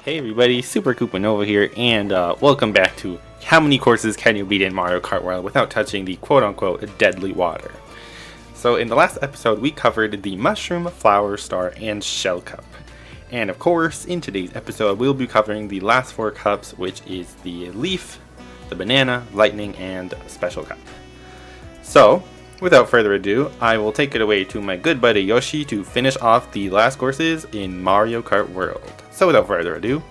Hey everybody, Super Koopa Nova here, and welcome back to How Many Courses Can You Beat in Mario Kart World Without Touching the quote-unquote deadly water? So in the last episode we covered the Mushroom, Flower, Star, and Shell Cup. And of course, in today's episode we'll be covering the last four cups, which is the Leaf, the Banana, Lightning, and Special Cup. So, without further ado, I will take it away to my good buddy Yoshi to finish off the last courses in Mario Kart World. So without further ado,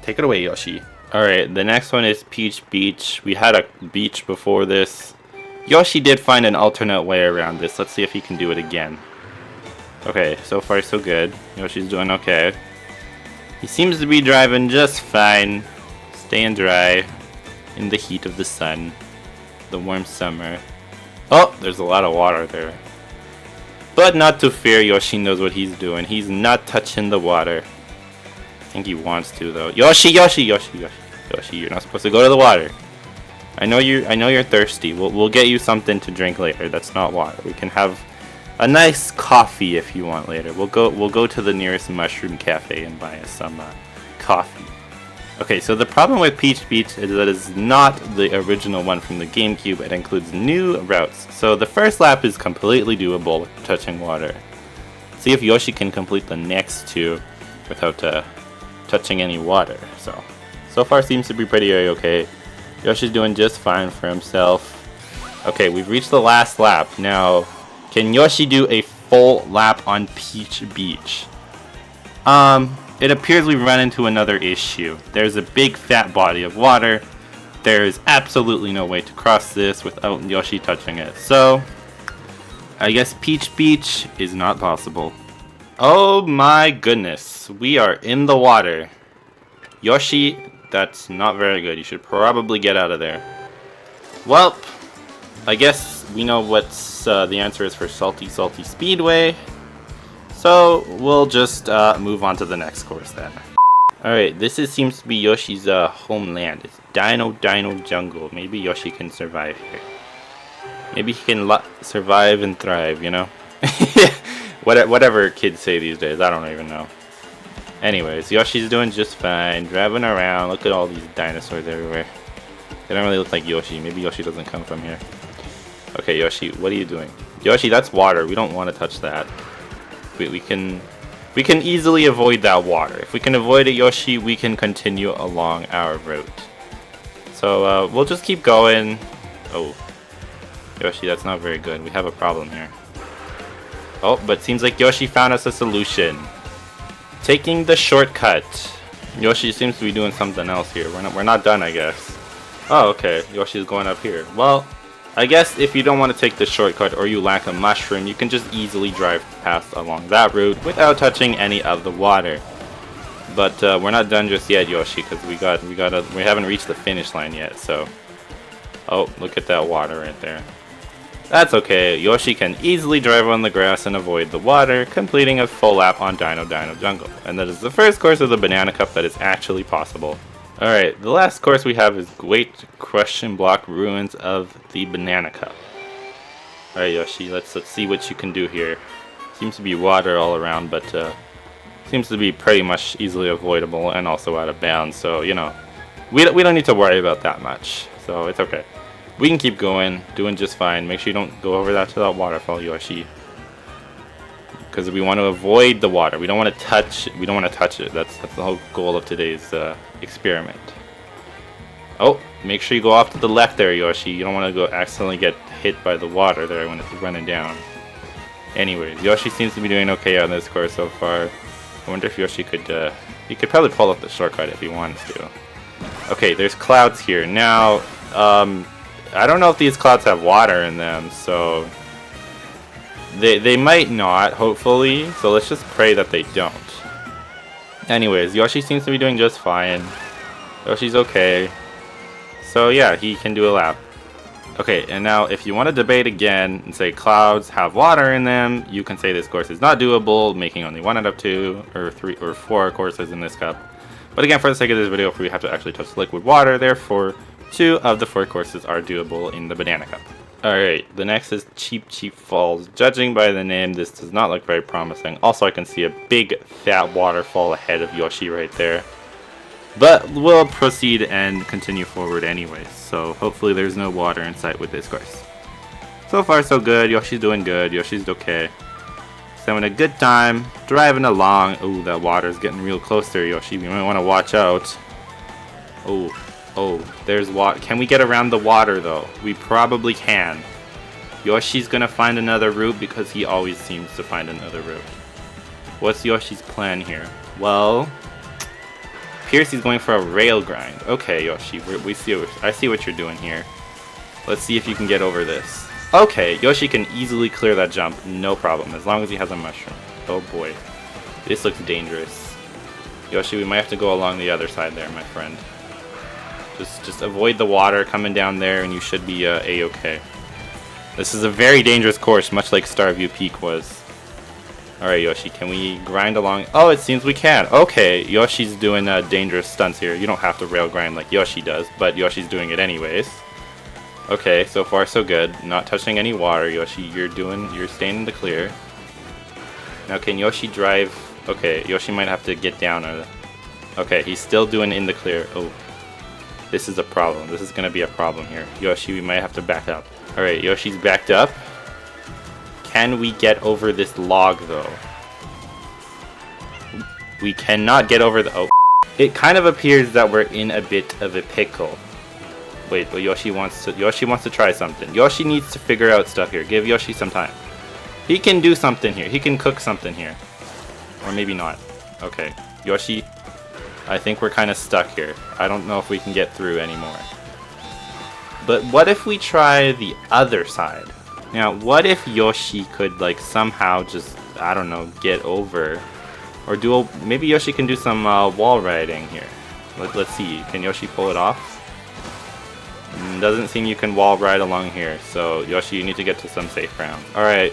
take it away, Yoshi. Alright, the next one is Peach Beach. We had a beach before this. Yoshi did find an alternate way around this. Let's see if he can do it again. Okay, so far so good. Yoshi's doing okay. He seems to be driving just fine. Staying dry in the heat of the sun. The warm summer. Oh, there's a lot of water there. But not to fear, Yoshi knows what he's doing. He's not touching the water. I think he wants to though. Yoshi, you're not supposed to go to the water. I know you're thirsty. We'll get you something to drink later. That's not water. We can have a nice coffee if you want later. We'll go to the nearest mushroom cafe and buy us some coffee. Okay, so the problem with Peach Beach is that it's not the original one from the GameCube. It includes new routes. So the first lap is completely doable with touching water. See if Yoshi can complete the next two without touching any water. So far seems to be pretty okay. Yoshi's doing just fine for himself. Okay, we've reached the last lap. Now, can Yoshi do a full lap on Peach Beach? It appears we've run into another issue. There's a big fat body of water. There's absolutely no way to cross this without Yoshi touching it. So, I guess Peach Beach is not possible. Oh my goodness, we are in the water. Yoshi, that's not very good. You should probably get out of there. Well, I guess we know what's the answer is for Salty Speedway. So we'll just move on to the next course then. Alright, this seems to be Yoshi's homeland. It's Dino Jungle. Maybe Yoshi can survive here. Maybe he can survive and thrive, you know? Whatever kids say these days, I don't even know. Anyways, Yoshi's doing just fine, driving around. Look at all these dinosaurs everywhere. They don't really look like Yoshi. Maybe Yoshi doesn't come from here. Okay, Yoshi, what are you doing? Yoshi, that's water. We don't want to touch that. We can easily avoid that water. If we can avoid it, Yoshi, we can continue along our route. So we'll just keep going. Oh, Yoshi, that's not very good. We have a problem here. Oh, but seems like Yoshi found us a solution. Taking the shortcut. Yoshi seems to be doing something else here. We're not done, I guess. Oh, okay. Yoshi's going up here. Well, I guess if you don't want to take the shortcut or you lack a mushroom, you can just easily drive past along that route without touching any of the water. But we're not done just yet, Yoshi, because we haven't reached the finish line yet. So, oh, look at that water right there. That's okay. Yoshi can easily drive on the grass and avoid the water, completing a full lap on Dino Jungle. And that is the first course of the Banana Cup that is actually possible. Alright, the last course we have is Great Question Block Ruins of the Banana Cup. Alright, Yoshi, let's see what you can do here. Seems to be water all around, but seems to be pretty much easily avoidable and also out of bounds. So, you know, we don't need to worry about that much. So it's okay. We can keep going, doing just fine. Make sure you don't go over to that waterfall, Yoshi. Because we want to avoid the water. We don't want to touch it. That's the whole goal of today's experiment. Oh, make sure you go off to the left there, Yoshi. You don't want to go accidentally get hit by the water there when it's running down. Anyways, Yoshi seems to be doing okay on this course so far. I wonder if Yoshi could, he could probably pull up the shortcut if he wanted to. Okay, there's clouds here. Now, I don't know if these clouds have water in them, so they might not, hopefully. So let's just pray that they don't. Anyways, Yoshi seems to be doing just fine. Yoshi's okay. So yeah, he can do a lap. Okay, and now if you want to debate again and say clouds have water in them, you can say this course is not doable, making only 1 out of 2 or 3 or 4 courses in this cup. But again, for the sake of this video, we have to actually touch liquid water, therefore 2 of the 4 courses are doable in the Banana Cup. Alright, the next is Cheap Falls. Judging by the name, this does not look very promising. Also, I can see a big fat waterfall ahead of Yoshi right there. But we'll proceed and continue forward anyways. So hopefully there's no water in sight with this course. So far so good. Yoshi's doing good. Yoshi's okay. He's having a good time driving along. Oh, that water's getting real close there, Yoshi. We might want to watch out. Oh, there's water. Can we get around the water though? We probably can. Yoshi's gonna find another route because he always seems to find another route. What's Yoshi's plan here? Well, appears he's going for a rail grind. Okay, Yoshi, I see what you're doing here. Let's see if you can get over this. Okay, Yoshi can easily clear that jump, no problem, as long as he has a mushroom. Oh boy, this looks dangerous. Yoshi, we might have to go along the other side there, my friend. Just avoid the water coming down there and you should be a-okay. This is a very dangerous course, much like Starview Peak was. Alright, Yoshi, can we grind along? Oh, it seems we can. Okay, Yoshi's doing dangerous stunts here. You don't have to rail grind like Yoshi does, but Yoshi's doing it anyways. Okay, so far so good. Not touching any water, Yoshi. You're staying in the clear. Now, can Yoshi drive? Okay, Yoshi might have to get down. Okay, he's still doing in the clear. Oh, this is a problem. This is gonna be a problem here. Yoshi, we might have to back up. Alright, Yoshi's backed up. Can we get over this log, though? We cannot get over the... Oh. It kind of appears that we're in a bit of a pickle. Wait, but Yoshi wants to try something. Yoshi needs to figure out stuff here. Give Yoshi some time. He can do something here. He can cook something here. Or maybe not. Okay. Yoshi, I think we're kind of stuck here. I don't know if we can get through anymore. But what if we try the other side? Now, what if Yoshi could, like, somehow just, I don't know, get over? Or maybe Yoshi can do some wall riding here. Let's see, can Yoshi pull it off? Doesn't seem you can wall ride along here, so Yoshi, you need to get to some safe ground. Alright,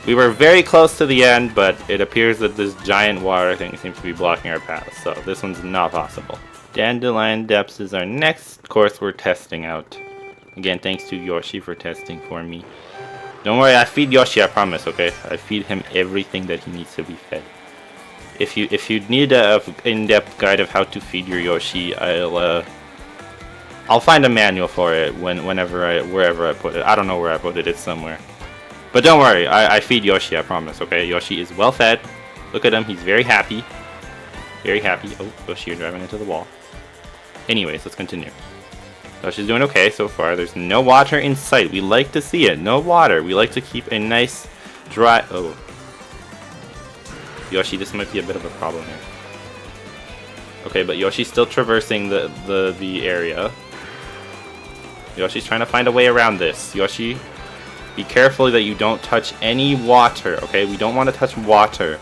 we were very close to the end, but it appears that this giant water thing seems to be blocking our path, so this one's not possible. Dandelion Depths is our next course we're testing out. Again, thanks to Yoshi for testing for me. Don't worry, I feed Yoshi, I promise, okay? I feed him everything that he needs to be fed. If you need a in-depth guide of how to feed your Yoshi, I'll find a manual for it wherever I put it. I don't know where I put it, it's somewhere. But don't worry, I feed Yoshi, I promise, okay? Yoshi is well fed. Look at him, he's very happy. Very happy. Oh, Yoshi, you're driving into the wall. Anyways, let's continue. Yoshi's doing okay so far. There's no water in sight. We like to see it. No water. We like to keep a nice dry... Oh. Yoshi, this might be a bit of a problem here. Okay, but Yoshi's still traversing the area. Yoshi's trying to find a way around this. Yoshi, be careful that you don't touch any water, okay? We don't want to touch water.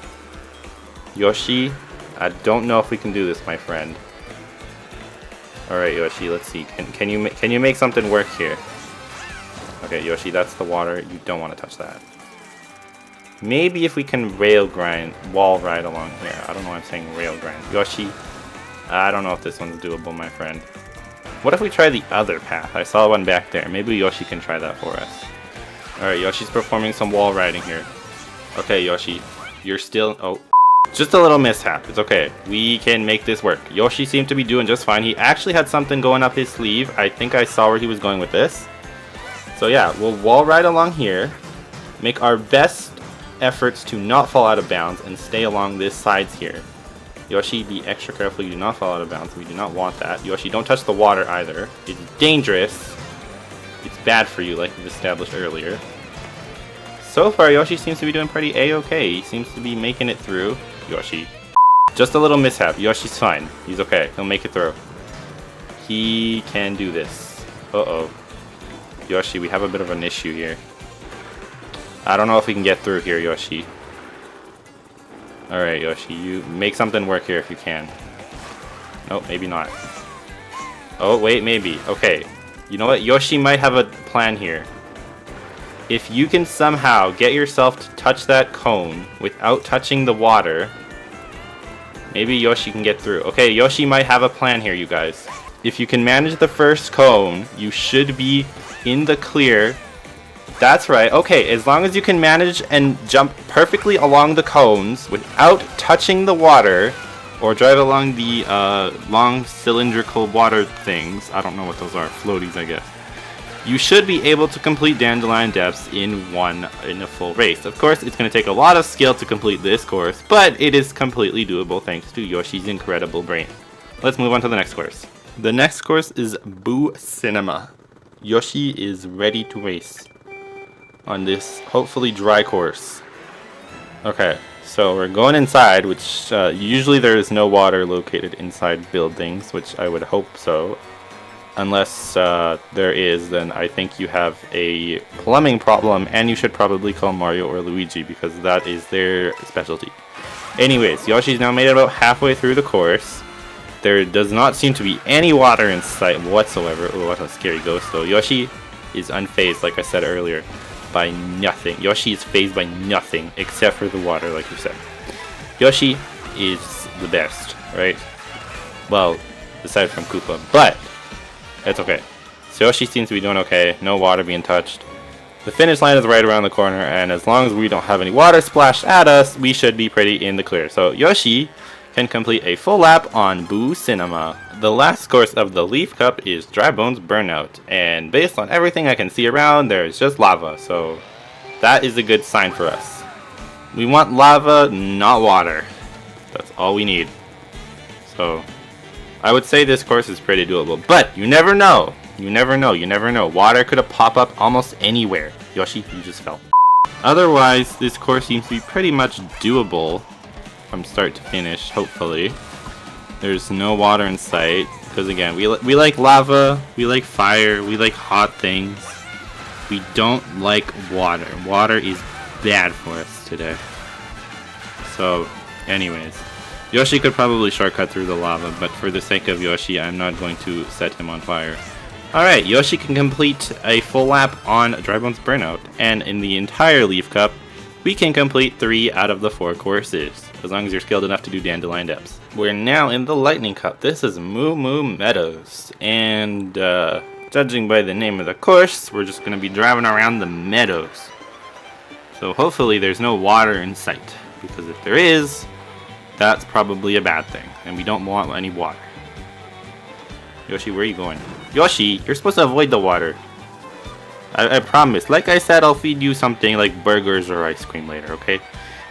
Yoshi, I don't know if we can do this, my friend. Alright, Yoshi, let's see. Can you make something work here? Okay, Yoshi, that's the water. You don't want to touch that. Maybe if we can wall ride along here. I don't know why I'm saying rail grind. Yoshi, I don't know if this one's doable, my friend. What if we try the other path? I saw one back there. Maybe Yoshi can try that for us. Alright, Yoshi's performing some wall riding here. Okay, Yoshi, you're still... Oh. Just a little mishap. It's okay. We can make this work. Yoshi seemed to be doing just fine. He actually had something going up his sleeve. I think I saw where he was going with this. So yeah, we'll wall ride along here. Make our best efforts to not fall out of bounds and stay along this sides here. Yoshi, be extra careful. You do not fall out of bounds. We do not want that. Yoshi, don't touch the water either. It's dangerous. It's bad for you, like we've established earlier. So far, Yoshi seems to be doing pretty a-okay. He seems to be making it through. Yoshi. Just a little mishap. Yoshi's fine. He's okay. He'll make it through. He can do this. Uh-oh. Yoshi, we have a bit of an issue here. I don't know if we can get through here, Yoshi. Alright, Yoshi. You make something work here if you can. Nope, maybe not. Oh, wait, maybe. Okay. You know what? Yoshi might have a plan here. If you can somehow get yourself to touch that cone without touching the water, maybe Yoshi can get through. Okay, Yoshi might have a plan here, you guys. If you can manage the first cone, you should be in the clear. That's right. Okay, as long as you can manage and jump perfectly along the cones without touching the water, or drive along the long cylindrical water things. I don't know what those are. Floaties, I guess. You should be able to complete Dandelion Depths in a full race. Of course, it's going to take a lot of skill to complete this course, but it is completely doable thanks to Yoshi's incredible brain. Let's move on to the next course. The next course is Boo Cinema. Yoshi is ready to race on this hopefully dry course. Okay, so we're going inside, which usually there is no water located inside buildings, which I would hope so. Unless there is, then I think you have a plumbing problem, and you should probably call Mario or Luigi because that is their specialty. Anyways, Yoshi's now made it about halfway through the course. There does not seem to be any water in sight whatsoever. Oh, what a scary ghost though. Yoshi is unfazed, like I said earlier, by nothing. Yoshi is fazed by nothing except for the water, like you said. Yoshi is the best, right? Well, aside from Koopa, but it's okay. So Yoshi seems to be doing okay. No water being touched. The finish line is right around the corner, and as long as we don't have any water splashed at us, we should be pretty in the clear. So Yoshi can complete a full lap on Boo Cinema. The last course of the Leaf Cup is Dry Bones Burnout, and based on everything I can see around, there's just lava, so that is a good sign for us. We want lava, not water. That's all we need. So I would say this course is pretty doable, but you never know. You never know. You never know. Water could have popped up almost anywhere. Yoshi, you just fell. Otherwise, this course seems to be pretty much doable from start to finish, hopefully. There's no water in sight, because again, we like lava, we like fire, we like hot things. We don't like water. Water is bad for us today. So, anyways. Yoshi could probably shortcut through the lava, but for the sake of Yoshi, I'm not going to set him on fire. Alright, Yoshi can complete a full lap on Dry Bones Burnout, and in the entire Leaf Cup, we can complete 3 out of the 4 courses, as long as you're skilled enough to do Dandelion Depths. We're now in the Lightning Cup. This is Moo Moo Meadows, and judging by the name of the course, we're just going to be driving around the meadows. So hopefully there's no water in sight, because if there is, that's probably a bad thing, and we don't want any water. Yoshi, where are you going? Yoshi, you're supposed to avoid the water. I promise. Like I said, I'll feed you something like burgers or ice cream later, okay?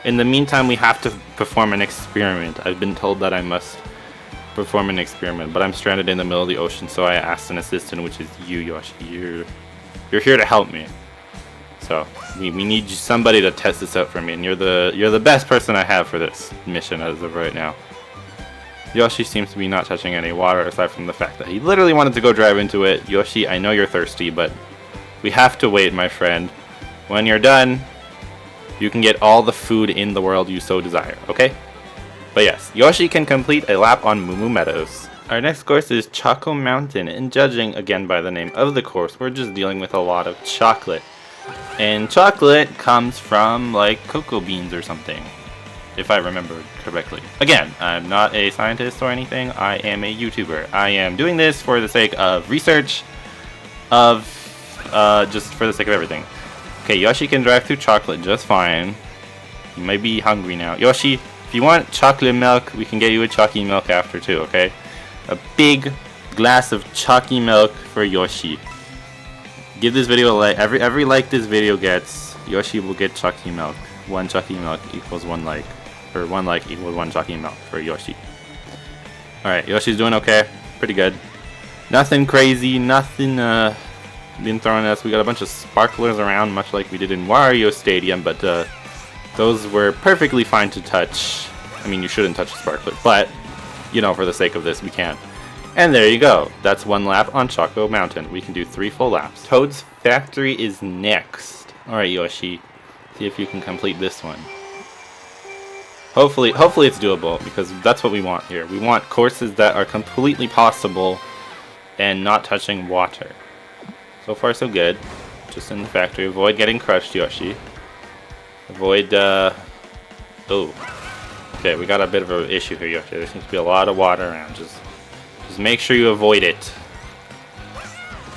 In the meantime, we have to perform an experiment. I've been told that I must perform an experiment, but I'm stranded in the middle of the ocean, so I asked an assistant, which is you, Yoshi. You're here to help me. So we need somebody to test this out for me, and you're the best person I have for this mission as of right now. Yoshi seems to be not touching any water, aside from the fact that he literally wanted to go drive into it. Yoshi, I know you're thirsty, but we have to wait, my friend. When you're done, you can get all the food in the world you so desire, okay? But yes, Yoshi can complete a lap on Moo Moo Meadows. Our next course is Choco Mountain, and judging again by the name of the course, we're just dealing with a lot of chocolate. And chocolate comes from like cocoa beans or something, if I remember correctly. Again, I'm not a scientist or anything, I am a YouTuber. I am doing this for the sake of research, just for the sake of everything. Okay, Yoshi can drive through chocolate just fine. You might be hungry now. Yoshi, if you want chocolate milk, we can get you a chalky milk after too, okay? A big glass of chalky milk for Yoshi. Give this video a like. Every like this video gets, Yoshi will get chalky milk. 1 chalky milk equals 1 like. Or 1 like equals 1 chalky milk for Yoshi. Alright, Yoshi's doing okay. Pretty good. Nothing crazy, nothing been thrown at us. We got a bunch of sparklers around, much like we did in Wario Stadium, but those were perfectly fine to touch. I mean, you shouldn't touch a sparkler, but, you know, for the sake of this, we can. And there you go. That's 1 lap on Choco Mountain. We can do 3 full laps. Toad's Factory is next. Alright, Yoshi. See if you can complete this one. Hopefully it's doable, because that's what we want here. We want courses that are completely possible and not touching water. So far, so good. Just in the factory. Avoid getting crushed, Yoshi. Avoid, Oh. Okay, we got a bit of an issue here, Yoshi. There seems to be a lot of water around. Just make sure you avoid it.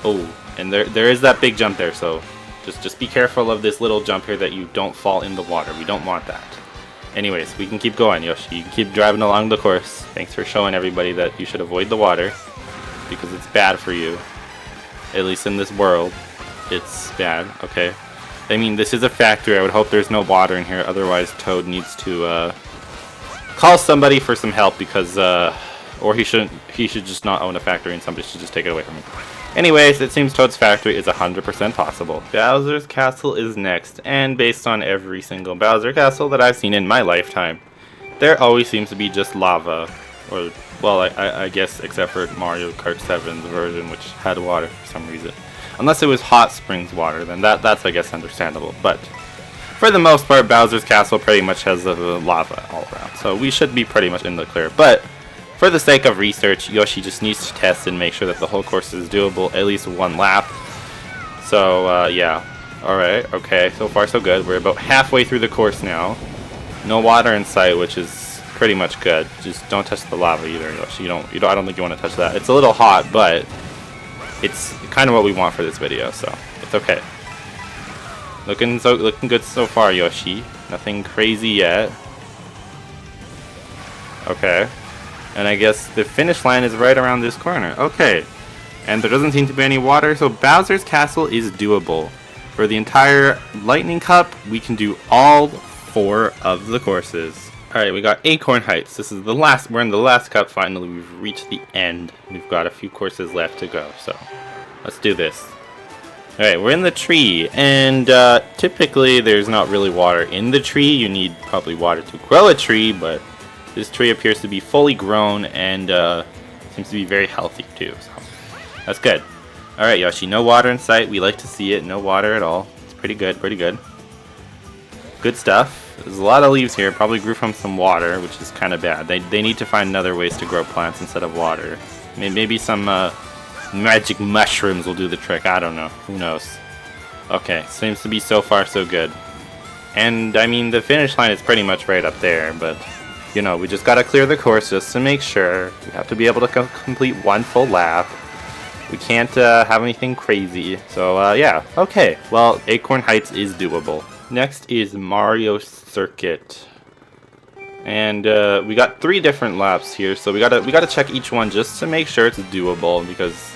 Oh, and there is that big jump there, so just be careful of this little jump here that you don't fall in the water. We don't want that. Anyways, we can keep going, Yoshi. You can keep driving along the course. Thanks for showing everybody that you should avoid the water, because it's bad for you. At least in this world, it's bad, okay? I mean, this is a factory. I would hope there's no water in here. Otherwise, Toad needs to call somebody for some help, because or he should just not own a factory and somebody should just take it away from him. Anyways, it seems Toad's factory is 100% possible. Bowser's Castle is next, and based on every single Bowser Castle that I've seen in my lifetime, there always seems to be just lava. Or, well, I guess except for Mario Kart 7's version, which had water for some reason. Unless it was hot springs water, then that's I guess understandable. But for the most part, Bowser's Castle pretty much has lava all around, so we should be pretty much in the clear. But for the sake of research, Yoshi just needs to test and make sure that the whole course is doable at least one lap. So yeah, alright, okay, so far so good. We're about halfway through the course now. No water in sight, which is pretty much good. Just don't touch the lava either, Yoshi. I don't think you want to touch that. It's a little hot, but it's kind of what we want for this video, so it's okay. Looking good so far, Yoshi. Nothing crazy yet. Okay. And I guess the finish line is right around this corner. Okay. And there doesn't seem to be any water, so Bowser's Castle is doable. For the entire Lightning Cup, we can do all 4 of the courses. Alright, we got Acorn Heights. This is the last, we're in the last cup finally. We've reached the end. We've got a few courses left to go, so let's do this. Alright, we're in the tree, and typically there's not really water in the tree. You need probably water to grow a tree, but this tree appears to be fully grown and seems to be very healthy too, so that's good. Alright, Yoshi, no water in sight. We like to see it. No water at all. It's pretty good, pretty good. Good stuff. There's a lot of leaves here. Probably grew from some water, which is kind of bad. They need to find other ways to grow plants instead of water. Maybe some magic mushrooms will do the trick. I don't know. Who knows? Okay, seems to be so far so good. And, I mean, the finish line is pretty much right up there, but you know, we just gotta clear the course just to make sure. We have to be able to complete one full lap. We can't have anything crazy. So, yeah. Okay. Well, Acorn Heights is doable. Next is Mario Circuit. And we got 3 different laps here, so we gotta check each one just to make sure it's doable, because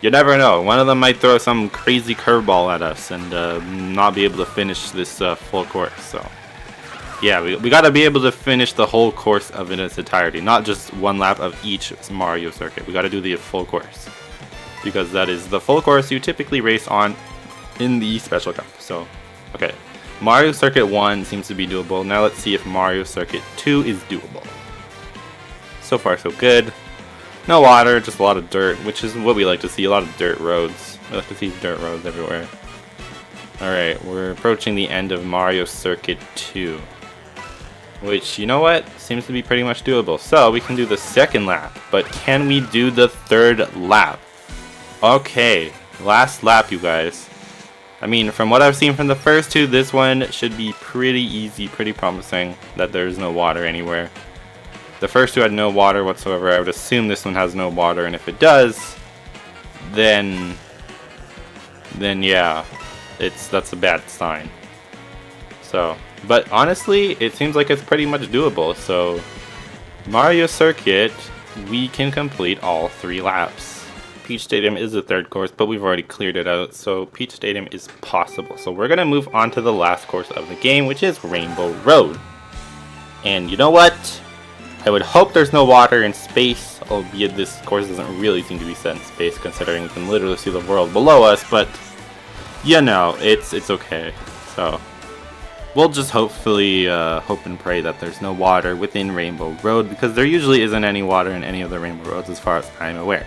you never know. One of them might throw some crazy curveball at us and not be able to finish this full course. So yeah, we gotta be able to finish the whole course of it in its entirety, not just one lap of each Mario Circuit. We gotta do the full course, because that is the full course you typically race on in the Special Cup. So, okay. Mario Circuit 1 seems to be doable. Now let's see if Mario Circuit 2 is doable. So far so good. No water, just a lot of dirt, which is what we like to see, a lot of dirt roads. We like to see dirt roads everywhere. Alright, we're approaching the end of Mario Circuit 2. Which, you know what, seems to be pretty much doable. So, we can do the second lap, but can we do the third lap? Okay, last lap, you guys. I mean, from what I've seen from the first 2, this one should be pretty easy, pretty promising, that there's no water anywhere. The first 2 had no water whatsoever. I would assume this one has no water, and if it does, then yeah, that's a bad sign. So, but honestly, it seems like it's pretty much doable. So, Mario Circuit, we can complete all 3 laps. Peach Stadium is the 3rd course, but we've already cleared it out, so Peach Stadium is possible. So we're gonna move on to the last course of the game, which is Rainbow Road. And you know what? I would hope there's no water in space, albeit this course doesn't really seem to be set in space, considering we can literally see the world below us, but you know, it's okay. So we'll just hopefully hope and pray that there's no water within Rainbow Road, because there usually isn't any water in any of the Rainbow Roads as far as I'm aware.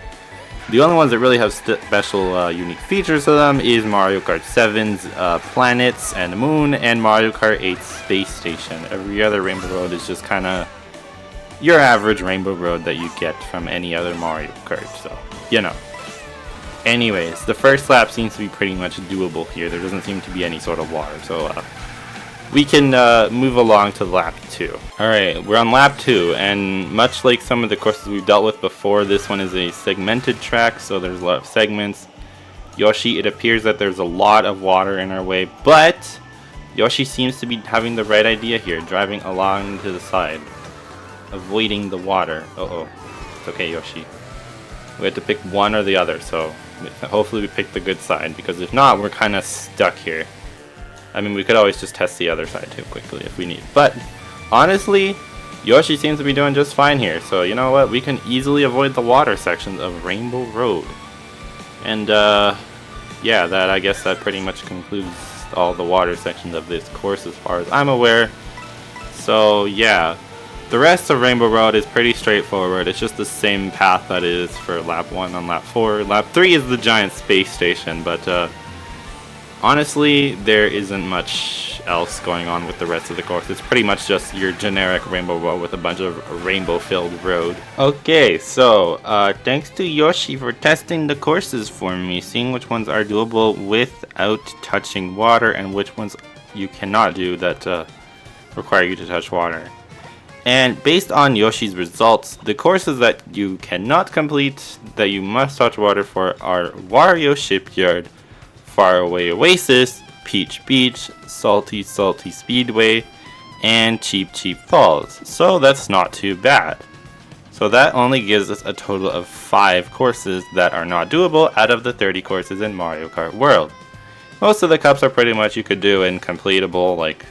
The only ones that really have special unique features to them is Mario Kart 7's planets and moon, and Mario Kart 8's space station. Every other Rainbow Road is just kind of your average Rainbow Road that you get from any other Mario Kart, so, you know. Anyways, the first lap seems to be pretty much doable here. There doesn't seem to be any sort of water, so we can move along to lap 2. Alright, we're on lap 2, and much like some of the courses we've dealt with before, this one is a segmented track, so there's a lot of segments. Yoshi, it appears that there's a lot of water in our way, but Yoshi seems to be having the right idea here, driving along to the side, avoiding the water. Uh-oh. It's okay, Yoshi. We have to pick one or the other, so hopefully we pick the good side, because if not, we're kind of stuck here. I mean, we could always just test the other side too quickly if we need. But honestly, Yoshi seems to be doing just fine here. So you know what? We can easily avoid the water sections of Rainbow Road. And yeah, I guess that pretty much concludes all the water sections of this course as far as I'm aware. So yeah, the rest of Rainbow Road is pretty straightforward. It's just the same path that is for lap 1 on lap 4. Lap 3 is the giant space station, but honestly, there isn't much else going on with the rest of the course. It's pretty much just your generic Rainbow Road with a bunch of rainbow-filled road. Okay, so thanks to Yoshi for testing the courses for me, seeing which ones are doable without touching water and which ones you cannot do that require you to touch water. And based on Yoshi's results, the courses that you cannot complete that you must touch water for are Wario Shipyard, Faraway Oasis, Peach Beach, Salty Salty Speedway, and Cheap Cheap Falls. So that's not too bad. So that only gives us a total of 5 courses that are not doable out of the 30 courses in Mario Kart World. Most of the cups are pretty much you could do and completable, like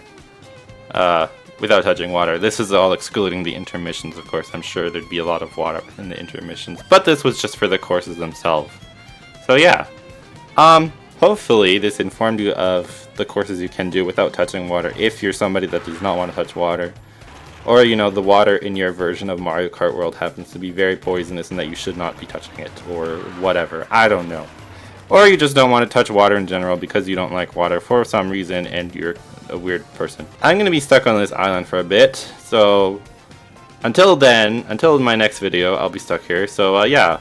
without touching water. This is all excluding the intermissions, of course. I'm sure there'd be a lot of water within the intermissions, but this was just for the courses themselves. So yeah, hopefully this informed you of the courses you can do without touching water if you're somebody that does not want to touch water. Or, you know, the water in your version of Mario Kart World happens to be very poisonous and that you should not be touching it, or whatever. I don't know. Or you just don't want to touch water in general because you don't like water for some reason and you're a weird person. I'm going to be stuck on this island for a bit, so until then, until my next video, I'll be stuck here. So yeah,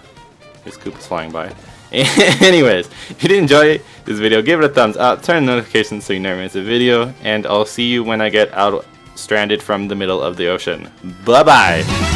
this Koopa's flying by. Anyways, if you did enjoy this video, give it a thumbs up, turn on notifications so you never miss a video, and I'll see you when I get out stranded from the middle of the ocean. Bye bye!